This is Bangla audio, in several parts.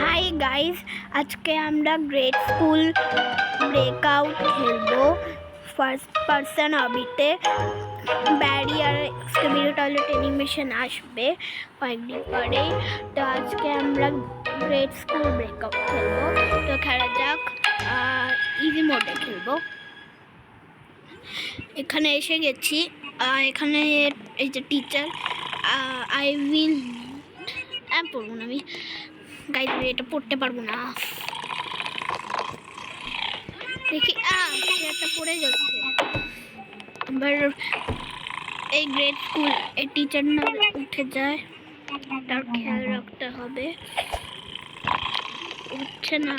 হাই গাইস, আজকে আমরা গ্রেড স্কুল ব্রেকআউট খেলবো। ফার্স্ট পারসন অবিতে ব্যারিয়ার স্কিবিডি টয়লেট অ্যানিমেশন আসবে কয়েকদিন পরে। তো আজকে আমরা গ্রেড স্কুল ব্রেকআউট খেলবো। তো খেলা যাক, ইজি মোডে খেলবো। এখানে এসে গেছি। এখানে এই যে টিচার, আই উইল পড়বো না আমি গাইড, এটা পড়তে পারবো না। দেখি একটা পড়ে যাচ্ছে। এবার এই গ্রেড স্কুল, এই টিচার না উঠে যায়, তার খেয়াল রাখতে হবে। উঠছে না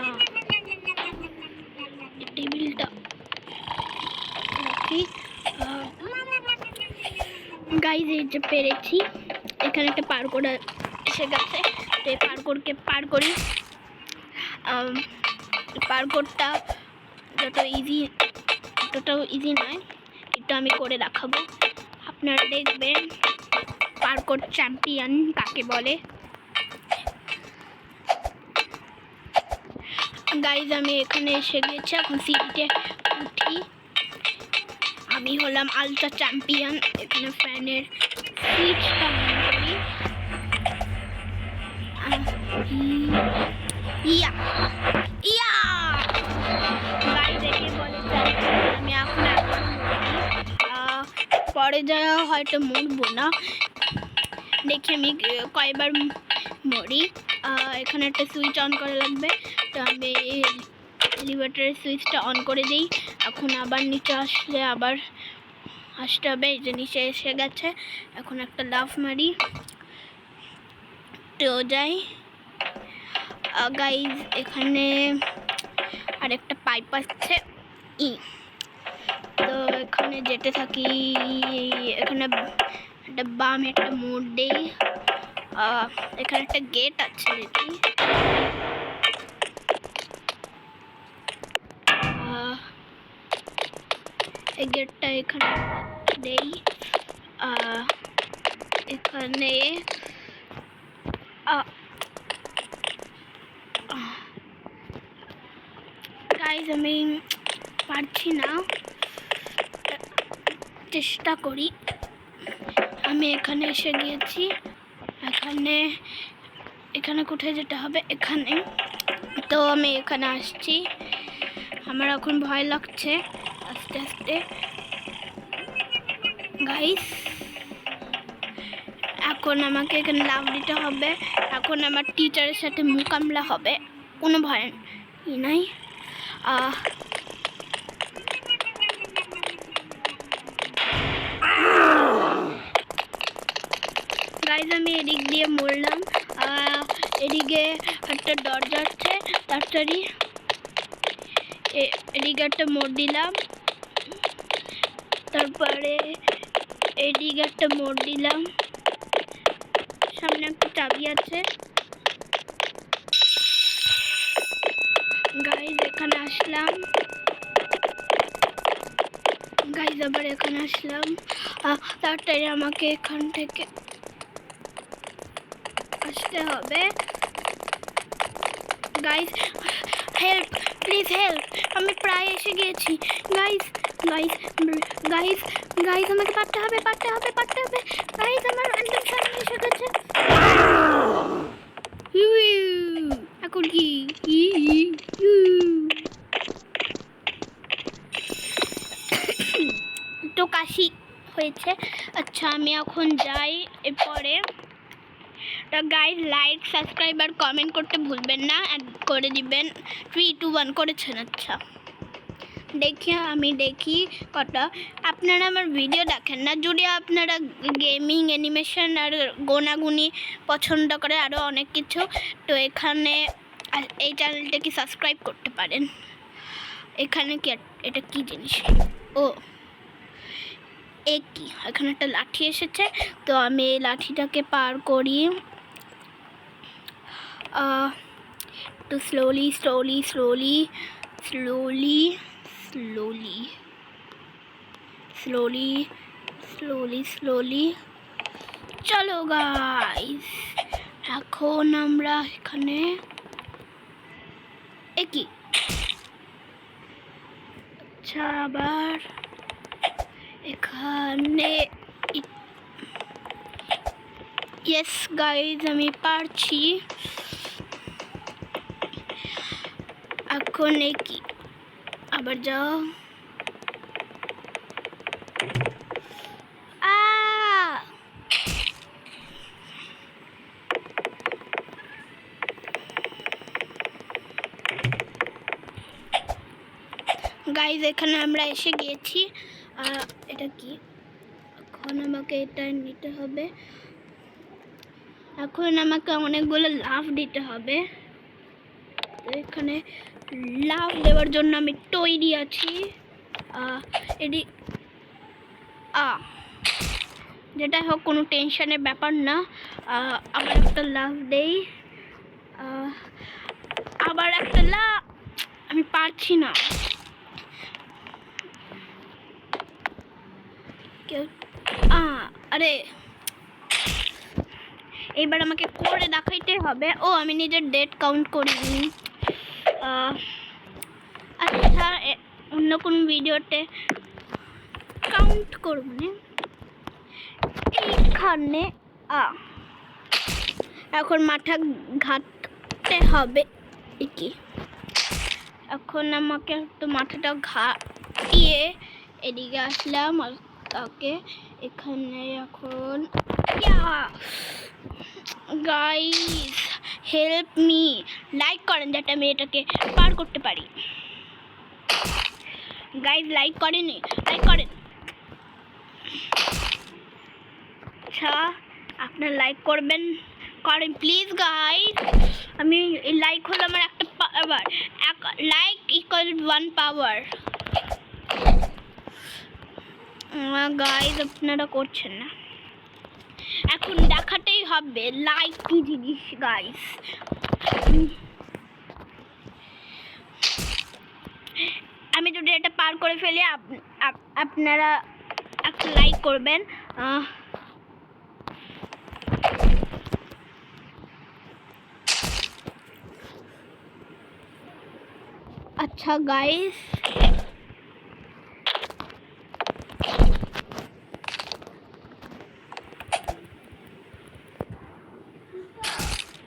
টেবিলটা। গাইজ এই যে পেরেছি, এখানে একটা পার্কোর এসে গেছে। তো এই পার্কোরকে পার করি। পার্কোরটা যতটাও ইজি নয়, একটু আমি করে দেখাবো। আপনারা দেখবেন পার্কোর চ্যাম্পিয়ন কাকে বলে। গাইজ আমি এখানে এসে গেছি, এখন সিটিতে উঠি। আমি হলাম আলট্রা চ্যাম্পিয়ন। এখানে ফ্যানের সুইচটা অন করি। ইয়া ইয়া গাইজ একে বলে চ্যাম্পিয়ন। আমি এখন পরে যাওয়া হয়তো মরবো না, দেখি আমি কয়বার মরি। এখানে একটা সুইচ অন করা লাগবে। তো আমি এলিভেটরের সুইচটা অন করে দিই। এখন আবার নিচে আসতে হবে। এই যে নিচে এসে গেছে, এখন একটা লাফ মারি, তো যাই। গাইজ এখানে আরেকটা পাইপ আছে। তো এখানে যেতে থাকি। এখানে একটা বামে একটা মোড় দেই। এখানে একটা গেট আছে, দেখি। এই গেটটা এখানে দেই। এখানে গাইজ আমি পারছি না, চেষ্টা করি। আমি এখানে এসে গিয়েছি। এখানে কোথায় যেতে হবে? এখানে। তো আমি এখানে আসছি। আমার এখন ভয় লাগছে আস্তে আস্তে। গাইস এখন আমাকে এখানে লাফ দিতে হবে। এখন আমার টিচারের সাথে মোকাবিলা হবে, কোনো ভয় নাই। গাইজ আমি এদিক দিয়ে মরলাম। এদিকে একটা দরজা আছে, তাড়াতাড়ি এদিকে একটা মোড় দিলাম। তারপরে এদিকে একটা মোড় দিলাম। সামনে একটা চাবি আছে। গাইজ এখানে আসলাম। গাইজ আবার এখানে আসলাম। তাড়াতাড়ি আমাকে এখান থেকে আসতে হবে। গাইজ হেল্প, প্লিজ হেল্প, আমি প্রায় এসে গিয়েছি। গাইজ গাইজ গাইজ গাইজ আমাকে পারতে হবে। গাইজ আমার একদম সামনে এসে গেছে। এখন কি তো কাশি হয়েছে। আচ্ছা আমি এখন যাই। এরপরে গাইজ লাইক, সাবস্ক্রাইব আর কমেন্ট করতে ভুলবেন না, করে দিবেন। 3, 2, 1 করেছেন? আচ্ছা আমি দেখি কটা। আপনারা আমার ভিডিও দেখেন না, যদি আপনারা গেমিং, অ্যানিমেশন আর গোনাগুনি পছন্দ করে, আরও অনেক কিছু, তো এখানে এই চ্যানেলটাকে সাবস্ক্রাইব করতে পারেন। এখানে কি এটা কি জিনিস? ও কি, এখানে একটা লাঠি এসেছে। তো আমি এই লাঠিটাকে পার করি। তো স্লোলি চলো গাইস, এখন আমরা এখানে একই আচ্ছা আবার এখানে ইয়েস গাইজ আমি পারছি। এখন একই আবার যাও। গাইজ এখানে আমরা এসে গিয়েছি। এটা কি? এখন আমাকে এটা নিতে হবে। এখন আমাকে অনেকগুলো লাফ দিতে হবে। এখানে লাফ দেওয়ার জন্য আমি তৈরি আছি। এটি যেটা হোক কোনো টেনশনের ব্যাপার না। আবার একটা লাফ দেই। আবার একটা লাফ। আমি পারছি না। আরে এবার আমাকে করে দেখাইতে হবে। ও আমি নিজের ডেট কাউন্ট করিনি। আচ্ছা অন্য কোন ভিডিওতে কাউন্ট করব না। এইখানে এখন মাথা ঘাটতে হবে কি। এখন আমাকে একটু মাথাটা ঘাটিয়ে এদিকে আসলাম। আর তাকে এখানে এখন গাইস হেল্প মি, লাইক করেন যাতে আমি এটাকে পার করতে পারি। গাইস লাইক করেনি, লাইক করেন। আচ্ছা আপনারা লাইক করবেন, করেন প্লিজ গাইস। আমি লাইক হলো আমার একটা পাওয়ার। লাইক ইকুয়াল 1 পাওয়ার। গাইস আপনারা করছেন না, এখন দেখাতেই হবে লাইক কি জিনিস। গাইস আমি যদি এটা পার করে ফেলি আপনারা একটা লাইক করবেন। আচ্ছা গাইস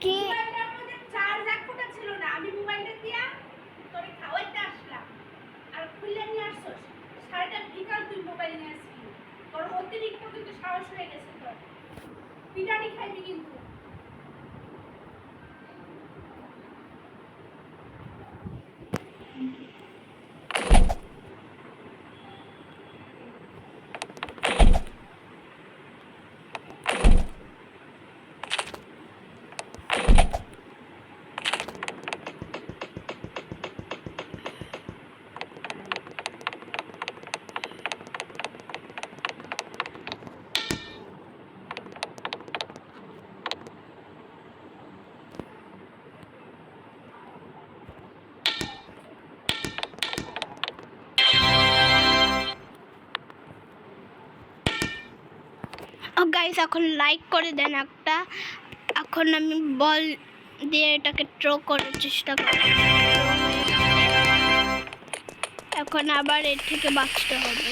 কি চার্জ একটা ছিল না, আমি মোবাইলটা দিয়া তোরে খাওয়াইতে আসলাম আর খুলে নিয়ে আসছস। সারাটা বিকাল তুই মোবাইল নিয়ে আসছিস, তোর অতিরিক্ত কিন্তু সাহস হয়ে গেছে। তোর পিটানি খাইবি কিন্তু। গাইস এখন লাইক করে দেন একটা। এখন আমি বল দিয়ে এটাকে থ্রো করার চেষ্টা করি। এখন আবার এর থেকে বাঁচতে হবে,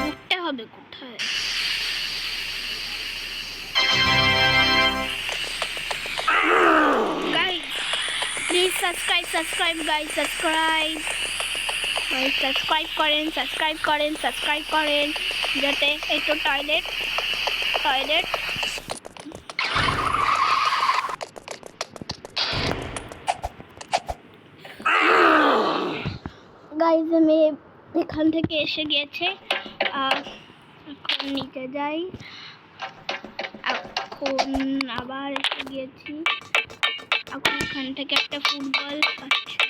উঠতে হবে কোথায়। Guys please subscribe guys, subscribe করেন যাতে একটু টয়লেট গাইস আমি এখান থেকে এসে গিয়েছে। এখন নিচে যাই। এখন আবার এসে গিয়েছি। এখন এখান থেকে একটা ফুটবল, আচ্ছা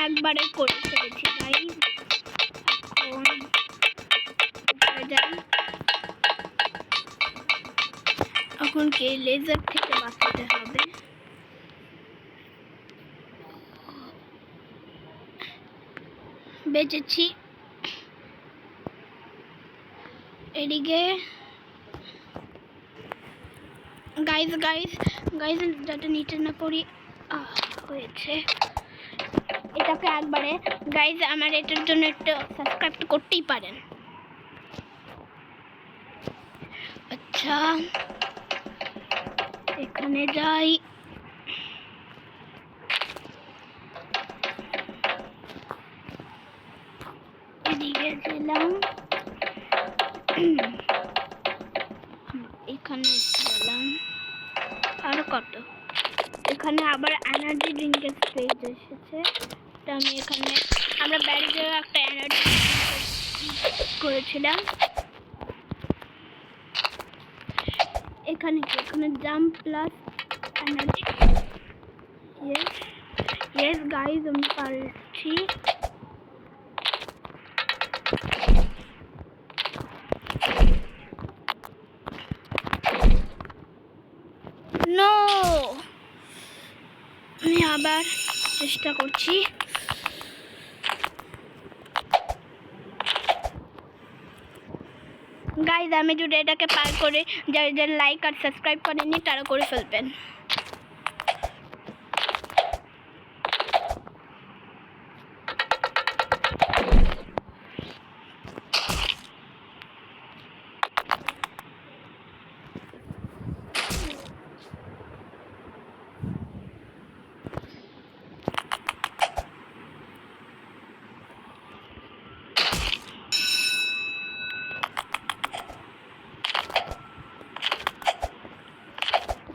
একবারে করে ফেলেছি গাইস। এখন যাই। এখন কে লেজার থেকে বাঁচাতে হবে। বেঁচেছি। এদিকে গাইজ গাইজ গাইজ যাতে নিচে না পড়ি হয়েছে। এটাকে একবারে গাইজ আমার এটার জন্য একটু সাবস্ক্রাইব করতেই পারেন। আচ্ছা এখানে যাই। এদিকে গেলাম, এখানে গেলাম, আর কত এখানে আবার এনার্জি ড্রিঙ্কের পেজ এসেছে। তো আমি এখানে আমরা ব্যারিজে একটা এনার্জি করেছিলাম। এখানে jump plus energy. Yes guys আমি পারছি। নো আমি আবার চেষ্টা করছি। গাইজ আমি যদি এটাকে পার করে যারা লাইক আর সাবস্ক্রাইব করেননি তারা করে ফেলবেন।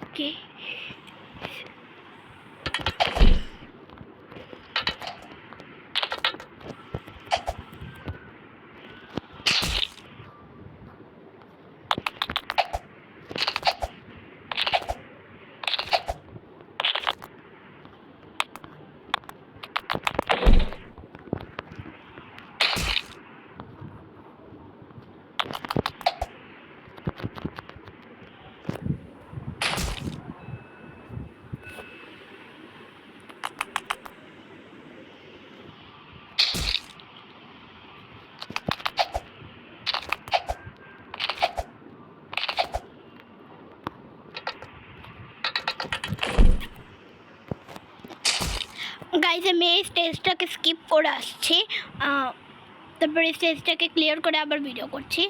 ওকে গাইজ আমি এই স্টেজটাকে স্কিপ করে আসছি, তারপরে স্টেজটাকে ক্লিয়ার করে আবার ভিডিও করছি।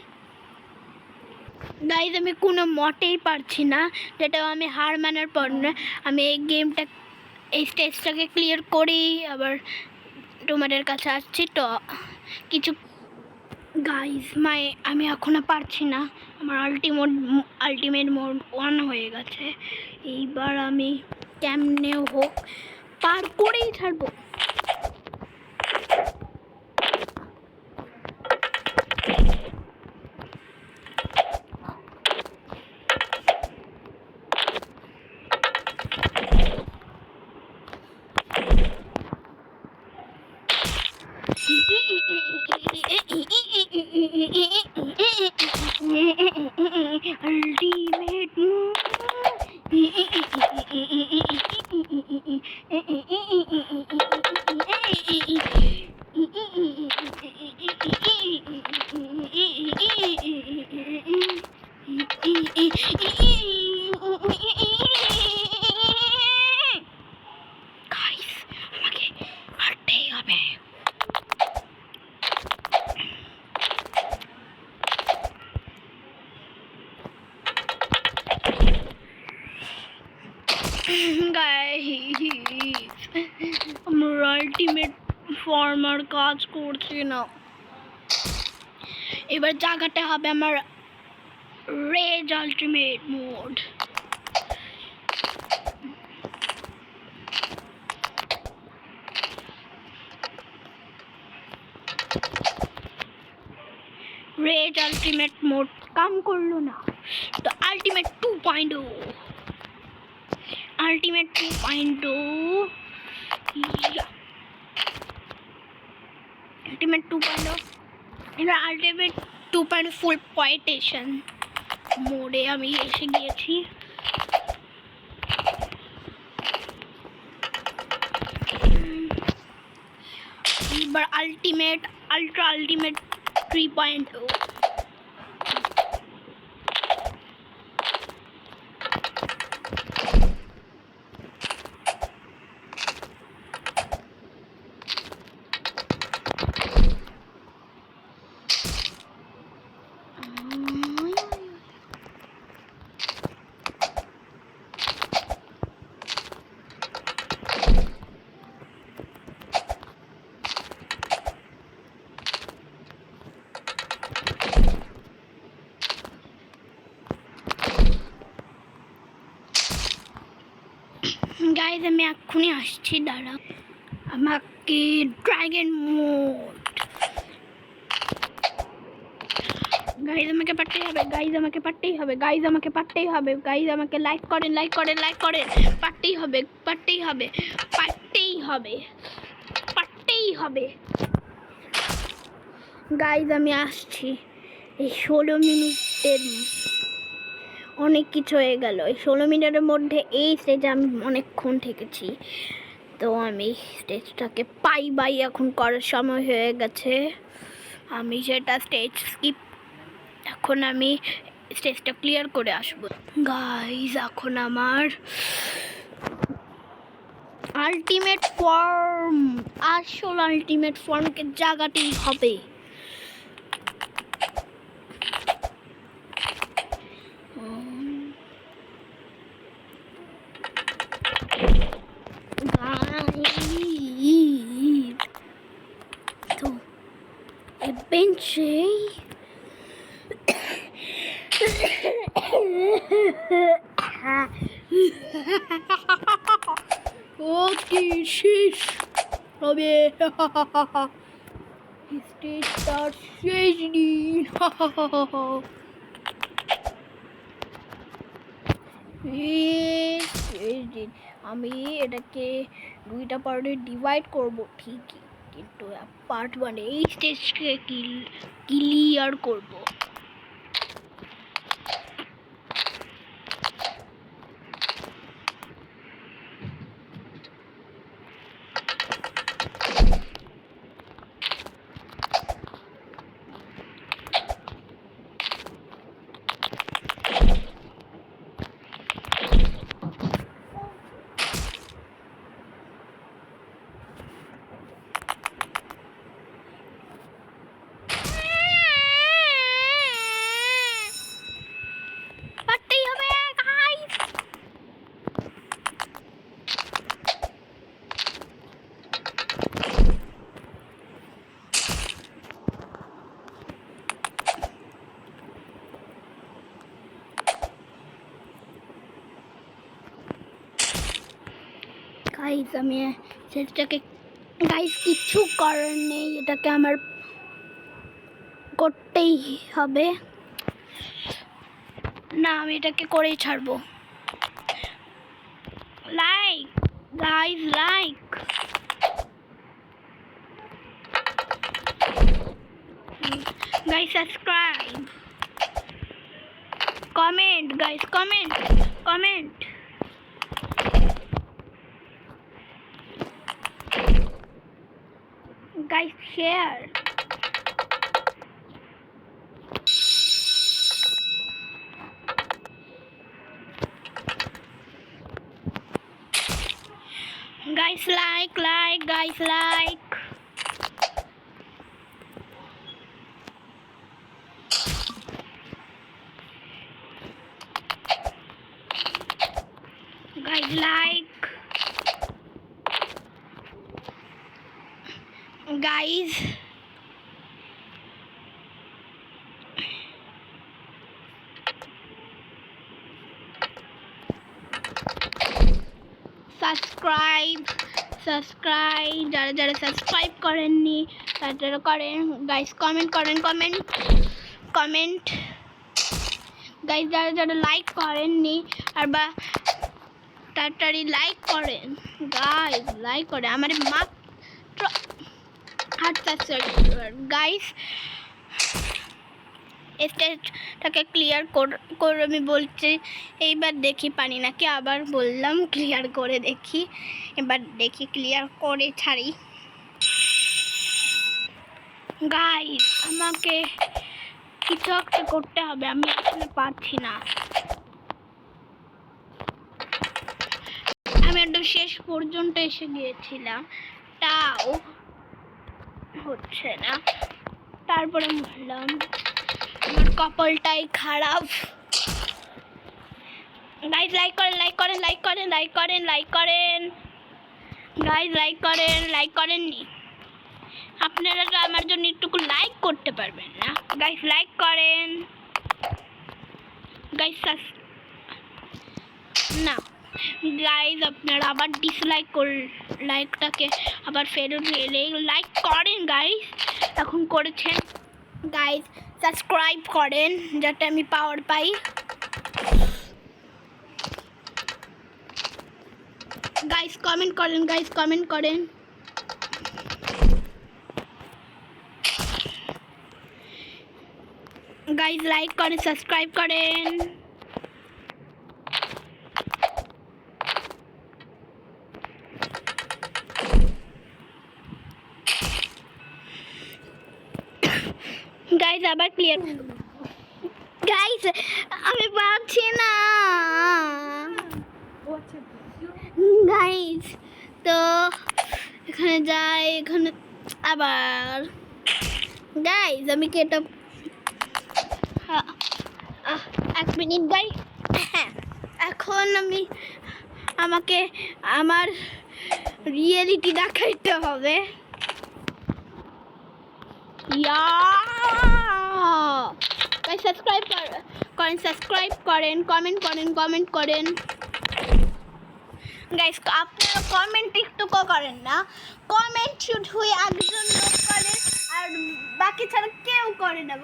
গাইজ আমি কোনো মতেই পারছি না, যেটা আমি হার মানার পর না আমি এই গেমটা এই স্টেজটাকে ক্লিয়ার করেই আবার তোমাদের কাছে আসছি। তো কিছু গাইজ আমি এখনও পারছি না, আমার আলটিমেট মোড 1 হয়ে গেছে। এইবার আমি কেমনে হোক পার করেই ছাড়বো। আলটিমেট আমাকে হাঁটতেই হবে। আমার আলটিমেট ফর্মার কাজ করছে না। এবার জায়গাটা হবে আমার rage ultimate mode. Rage ultimate mode কাম করলো না, তো আলটিমেট 2.0 আলটিমেট 2.0 আলটিমেট 2.0 এবার আলটিমেট 2.0 ফুল পয়েটেশন মোডে আমি এসে গিয়েছি। এবার আলটিমেট আলট্রা আলটিমেট 3.0 গাইজ আমি এক্ষুনি আসছি, দাঁড়া। আমাকে ড্রাগন মোড গাইজ আমাকে পারতেই হবে, গাইজ আমাকে পারতেই হবে, গাইজ আমাকে পারতেই হবে, গাইজ আমাকে লাইক করেন, লাইক করেন, লাইক করেন। পারতেই হবে, পারতেই হবে, পারতেই হবে, পারতেই হবে। গাইজ আমি আসছি। এই 16 মিনিটের অনেক কিছু হয়ে গেল। এই 16 মিনিটের মধ্যে এই স্টেজে আমি অনেকক্ষণ থেকেছি, তো আমি স্টেজটাকে বাই এখন করার সময় হয়ে গেছে। আমি সেটা স্টেজ স্কিপ, এখন আমি স্টেজটা ক্লিয়ার করে আসবো। গাইজ এখন আমার আলটিমেট ফর্ম, আসল আলটিমেট ফর্মকে জাগাতেই হবে। তো eventually ওকে শেষ হবে, স্টেজটার শেষ দিন। আমি এটাকে 2টা পার্টে ডিভাইড করব ঠিকই, কিন্তু পার্ট 1 এই স্টেজকে ক্লিয়ার করব। গাইজ আমি সেটাকে, গাইজ কিছু করার নেই, এটাকে আমার করতেই হবে। না আমি এটাকে করেই ছাড়বো। Like guys, like, guys subscribe, comment guys, comment, comment, guys share, guys like, guys like, guys like, guys subscribe, যারা সাবস্ক্রাইব করেননি তারা করেন। গাইস কমেন্ট করেন, কমেন্ট গাইস, যারা লাইক করেননি আর বা তাড়াতাড়ি লাইক করেন গাইস, লাইক করে আমার মাত্র 8 সাবস্ক্রাইবার। গাইস স্টেজটাকে ক্লিয়ার করে আমি বলছি, এইবার দেখি পানি নাকি, আবার বললাম ক্লিয়ার করে দেখি, এবার দেখি ক্লিয়ার করে ছাড়ি। গাইস আমাকে কিছু একটা করতে হবে, আমি আসলে পারছি না। আমি একদম শেষ পর্যন্ত এসে গিয়েছিলাম, তাও হচ্ছে না। তারপরে বললাম আমার কপালটাই খারাপ। গাইজ লাইক করেন, লাইক করেন, লাইক করেন, লাইক করেন, লাইক করেন, গাইজ লাইক করেন, লাইক করেননি আপনারা তো আমার জন্য একটু লাইক করতে পারবেন না? গাইজ লাইক করেন, গাইজ না গাইজ আপনারা আবার লাইকটাকে আবার ফেরত নিয়ে লাইক করেন গাইজ, এখন করেছেন গাইজ, সাবস্ক্রাইব করেন যাতে আমি পাওয়ার পাই। গাইজ কমেন্ট করেন, গাইজ কমেন্ট করেন। গাইজ লাইক করেন, সাবস্ক্রাইব করেন। গাইজ আবার ক্লিয়ার। গাইজ আমি পাচ্ছি না গাইজ, তো এখানে যাই, এখানে আবার গাইজ আমি কেটে 1 মিনিট গাই। এখন আমাকে আমার রিয়েলিটি দেখাইতে হবে। সাবস্ক্রাইব করেন, সাবস্ক্রাইব করেন, কমেন্ট করেন গাইস। আপনারা কমেন্ট একটু করেন না, কমেন্ট শুধু একজন লোক করে আর বাকি ছাড়া কেউ করে না,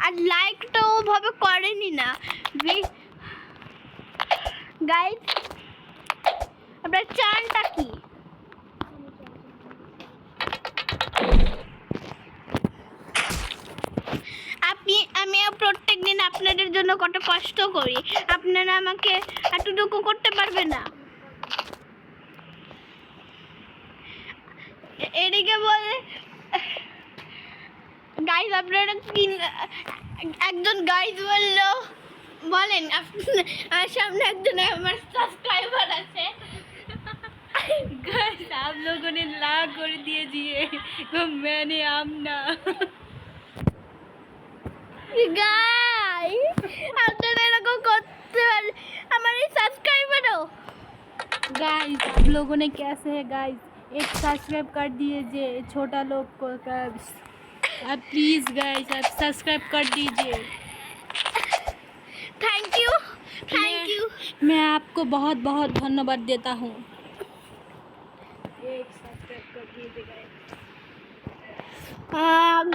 আর লাইকটা ওভাবে করেনি না গাইস। আপনার চানটা কি? আমি প্রত্যেক দিন আপনাদের জন্য কত কষ্ট করি, আপনারা আমাকে এতটুকু করতে পারবে না। এদিকে বলে গাইজ আপনারা একজন গাইজ বলেন আমার সামনে একজন আমার সাবস্ক্রাইবার আছে। गाइस आप लोगों ने लाइक कर दिए तो मैंने आमना गाइस আপনারা এরকম করতে পারেন আমার এই সাবস্ক্রাইবারও। गाइस आप लोगों ने कैसे है गाइस, एक सब्सक्राइब कर दीजिए छोटा लोग को आप प्लीज़ गाइस आप सब्सक्राइब कर दीजिए। थैंक यू मैं आपको बहुत बहुत धन्यवाद देता हूँ। एक सब्सक्राइब कर दीजिए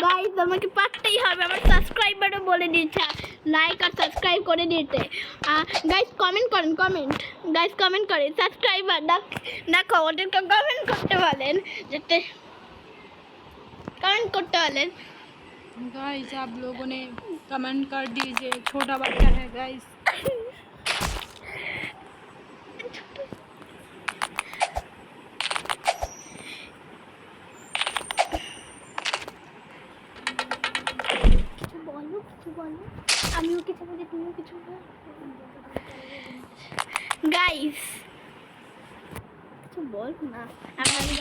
গাইস আমাকে পারতেই হবে, আমার সাবস্ক্রাইবারও বলে দিয়েছে লাইক আর সাবস্ক্রাইব করে দিতে। গাইস কমেন্ট করেন, গাইস কমেন্ট করেন, সাবস্ক্রাইবার দেখো ওদেরকে কমেন্ট করতে বলেন, যাতে कमेंट करते वाले गाइस आप लोगों ने कमेंट कर दीजिए, छोटा बच्चा है गाइस। गाइस बोल ना,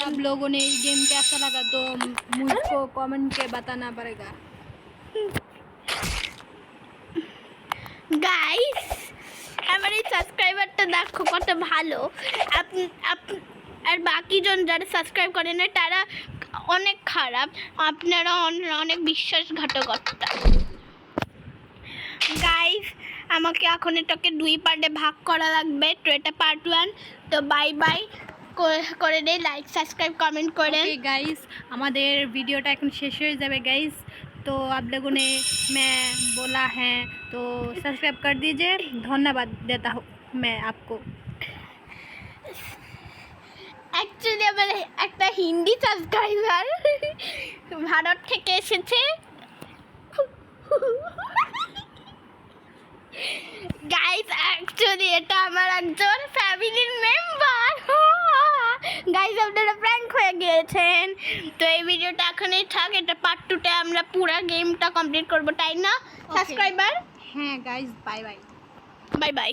आप लोगों ने ये गेम कैसा लगा तो मुझको कमेंट के बताना पड़ेगा। गाइस আমার এই সাবস্ক্রাইবারটা দেখো কত ভালো, আর বাকিজন যারা সাবস্ক্রাইব করে না তারা অনেক খারাপ, আপনারা অনেক বিশ্বাসঘাতকতা। গাইস আমাকে এখন এটাকে 2 পার্টে ভাগ করা লাগবে, তো এটা পার্ট 1। তো বাই বাই করে দেই, লাইক সাবস্ক্রাইব কমেন্ট করেন। ओके गाइस हमारे वीडियोটা এখন শেষ হয়ে যাবে गाइस, तो आप लोगों ने मैं बोला है तो सब्सक्राइब कर दीजिए, धन्यवाद देता हूँ मैं आपको। অ্যাকচুয়ালি আমার একটা হিন্দি সাবস্ক্রাইবার ভারত থেকে এসেছে। গাইস অ্যাকচুয়ালি এটা আমার একজন ফ্যামিলির মেম্বার। গাইস আপনারা প্র্যাঙ্ক হয়ে গিয়েছেন, তো এই ভিডিওটা এখনই থাক, এটা পার্ট 2তে আমরা পুরো গেমটা কমপ্লিট করব, তাই না সাবস্ক্রাইবার? হ্যাঁ guys bye bye. Bye bye.